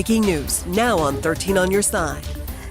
Breaking news now on 13 on your side.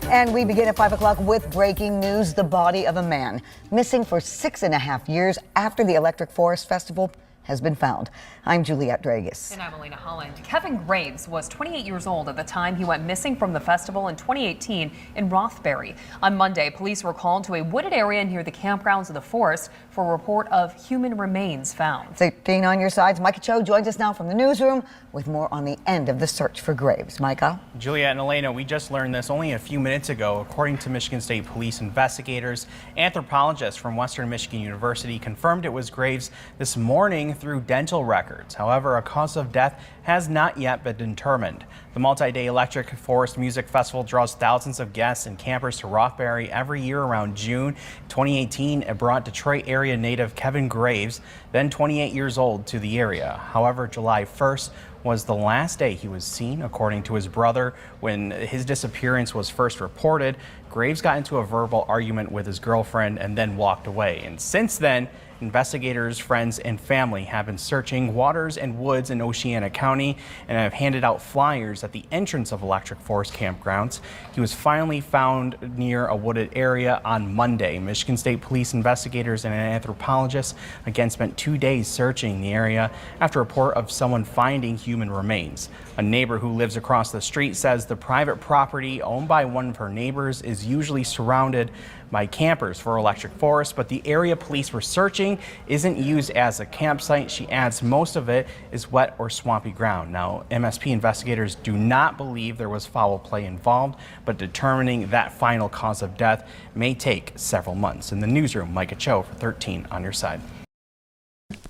And we begin at 5 o'clock with breaking news. The body of a man missing for 6.5 years after the Electric Forest Festival has been found. I'm Juliette Dragus. And I'm Elena Holland. Kevin Graves was 28 years old at the time he went missing from the festival in 2018 in Rothbury. On Monday, police were called to a wooded area near the campgrounds of the forest for a report of human remains found. 13 on your side's Micah Cho joins us now from the newsroom with more on the end of the search for Graves. Micah? Juliette and Elena, we just learned this only a few minutes ago. According to Michigan State Police investigators, anthropologists from Western Michigan University confirmed it was Graves this morning through dental records. However, a cause of death has not yet been determined. The multi-day Electric Forest Music Festival draws thousands of guests and campers to Rothbury every year around June. 2018, it brought Detroit area native Kevin Graves, then 28 years old, to the area. However, July 1st was the last day he was seen, according to his brother. When his disappearance was first reported, Graves got into a verbal argument with his girlfriend and then walked away. And since then, investigators, friends, and family have been searching waters and woods in Oceana County and have handed out flyers at the entrance of Electric Forest campgrounds. He was finally found near a wooded area on Monday. Michigan State Police investigators and an anthropologist again spent 2 days searching the area after a report of someone finding human remains. A neighbor who lives across the street says the private property owned by one of her neighbors is usually surrounded by campers for Electric Forest, but the area police were searching isn't used as a campsite. She adds most of it is wet or swampy ground. Now, MSP investigators do not believe there was foul play involved, but determining that final cause of death may take several months. In the newsroom, Micah Cho for 13 on your side.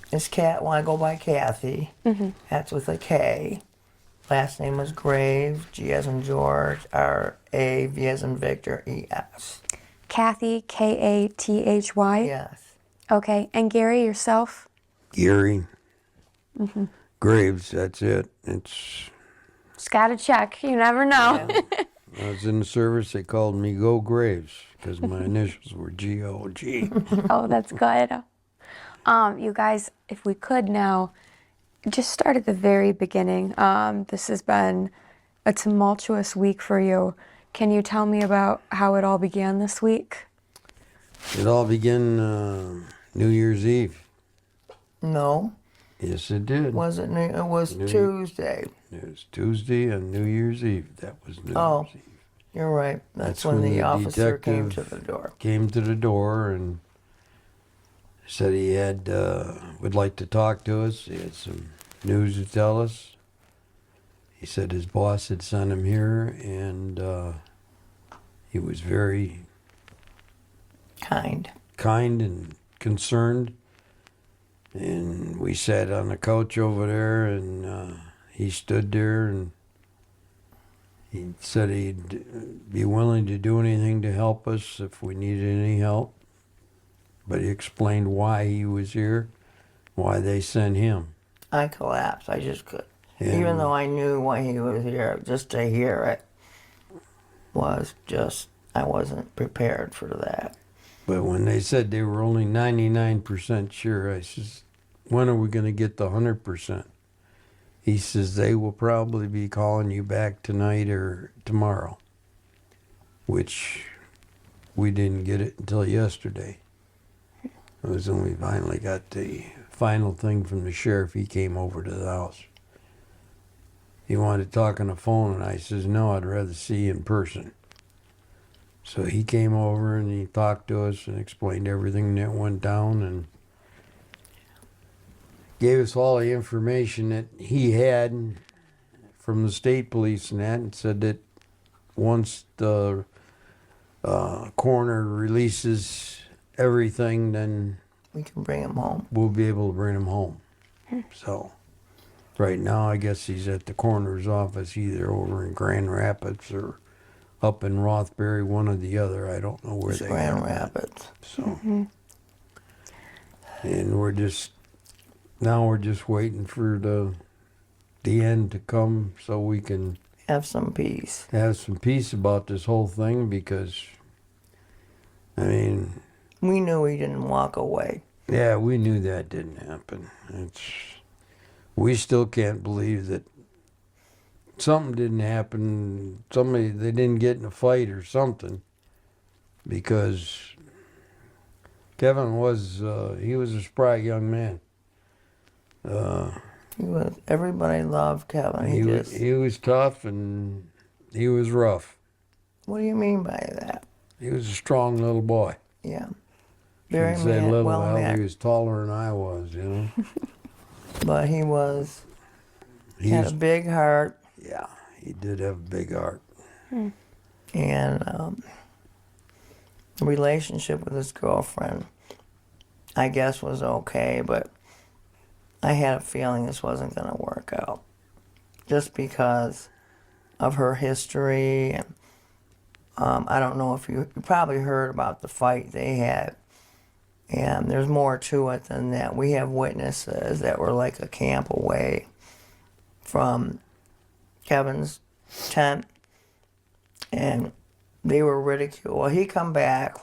This cat, well, I go by Kathy. That's with a K. Last name was Graves, G as in George, R-A, V as in Victor, E-S. Kathy, K-A-T-H-Y? Yes. Okay. And Gary, yourself? Gary. Graves, that's it. Just got to check. You never know. Yeah. I was in the service, they called me Go Graves because my initials were G-O-G. Oh, that's good. You guys, if we could now, just start at the very beginning. This has been a tumultuous week for you. Can you tell me about how it all began this week? It all began New Year's Eve. No. Yes, it did. It was Tuesday. It was Tuesday and New Year's Eve. That was New Oh. Year's Eve. You're right. That's when the officer came to the door. Came to the door and said he had would like to talk to us. He had some news to tell us. He said his boss had sent him here, and he was very Kind. and concerned. And we sat on the couch over there, and he stood there, and he said he'd be willing to do anything to help us if we needed any help. But he explained why he was here, why they sent him. I collapsed. I just could. Yeah. Even though I knew why he was here, just to hear it was just, I wasn't prepared for that. But when they said they were only 99% sure, I says, when are we going to get the 100%? He says, they will probably be calling you back tonight or tomorrow, which we didn't get it until yesterday. It was when we finally got the final thing from the sheriff. He came over to the house. He wanted to talk on the phone, and I says, no, I'd rather see you in person. So he came over and he talked to us and explained everything that went down and gave us all the information that he had from the state police and that, and said that once the coroner releases everything, then We can bring him home. we'll be able to bring him home. So right now, I guess he's at the coroner's office, either over in Grand Rapids or up in Rothbury, one or the other. I don't know where It's they Grand are. Rapids. So, and we're just waiting for the end to come so we can Have some peace. have some peace about this whole thing, because, I mean, We knew he didn't walk away. yeah, we knew that didn't happen. We still can't believe that something didn't happen. They didn't get in a fight or something, because Kevin was he was a spry young man. Everybody loved Kevin. He was tough and he was rough. What do you mean by that? He was a strong little boy. Yeah. Very Shouldn't say little, well well, he met. was taller than I was, you know. But he had a big heart. Yeah, he did have a big heart. And the relationship with his girlfriend, I guess, was okay, but I had a feeling this wasn't going to work out. Just because of her history. And I don't know if you probably heard about the fight they had. And there's more to it than that. We have witnesses that were like a camp away from Kevin's tent, and they were ridiculed. Well, he come back,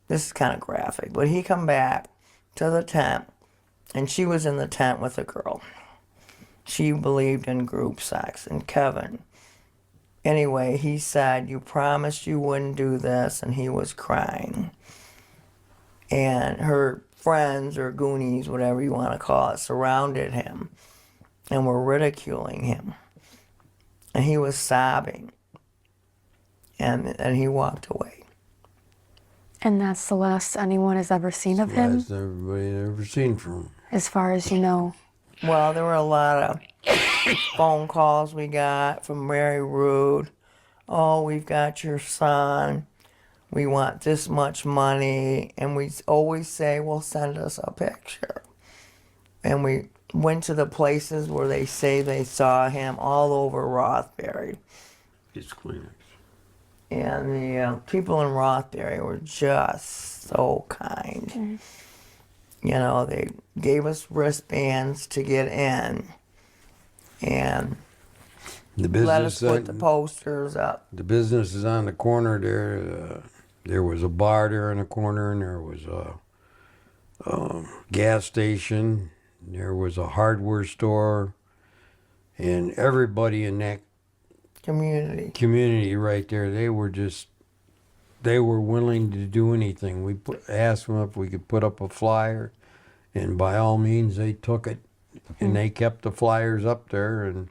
this is kind of graphic, but he come back to the tent, and she was in the tent with a girl. She believed in group sex, and Kevin, anyway, he said, "You promised you wouldn't do this," and he was crying. And her friends, or goonies, whatever you want to call it, surrounded him and were ridiculing him. And he was sobbing. And he walked away. And that's the last anyone has ever seen of him, Last everybody had ever seen from him. as far as you know. Well, there were a lot of phone calls we got from Mary Rude. "Oh, we've got your son. We want this much money." And we always say, "Well, send us a picture." And we went to the places where they say they saw him, all over Rothbury. It's Kleenex. And the people in Rothbury were just so kind. You know, they gave us wristbands to get in. And The let us business, put the posters up. the business is on the corner there. There was a bar there in the corner, and there was a gas station. There was a hardware store, and everybody in that community right there, they were willing to do anything. We asked them if we could put up a flyer, and by all means they took it, and they kept the flyers up there. And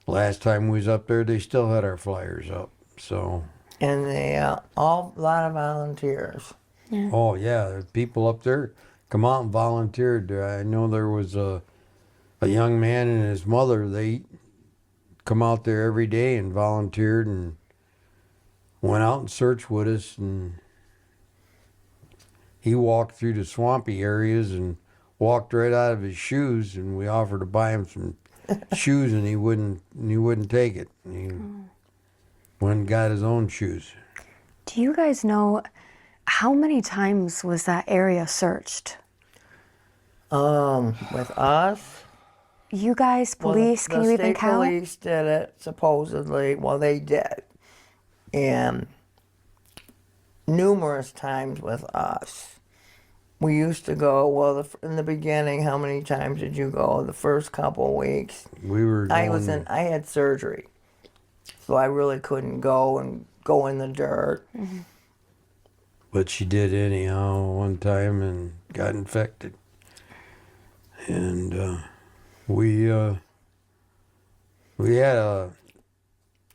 last time we was up there, they still had our flyers up. So. And they a lot of volunteers. Oh yeah, there's people up there come out and volunteered. I know there was a young man and his mother. They come out there every day and volunteered and went out and searched with us. And he walked through the swampy areas and walked right out of his shoes. And we offered to buy him some shoes, and he wouldn't take it. And he went and got his own shoes. Do you guys know how many times was that area searched? With us? You guys, police, can you even count? The state police did it, supposedly. Well, they did. And numerous times with us. We used to go, well, in the beginning, how many times did you go? The first couple of weeks. We were going, I had surgery. So I really couldn't go in the dirt. Mm-hmm. but she did anyhow one time and got infected. And we had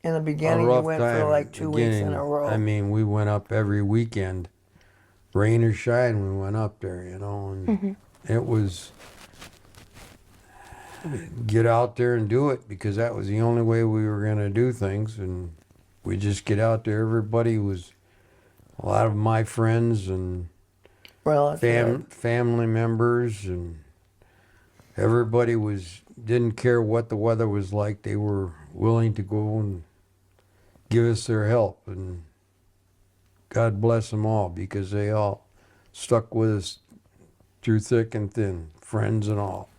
In the a beginning, you rough went time. for like 2 weeks in a row. I mean, we went up every weekend, rain or shine. We went up there, you know, and it was get out there and do it, because that was the only way we were going to do things. And we just get out there. Everybody was, a lot of my friends and family members, and everybody didn't care what the weather was like. They were willing to go and give us their help, and God bless them all, because they all stuck with us through thick and thin, friends and all.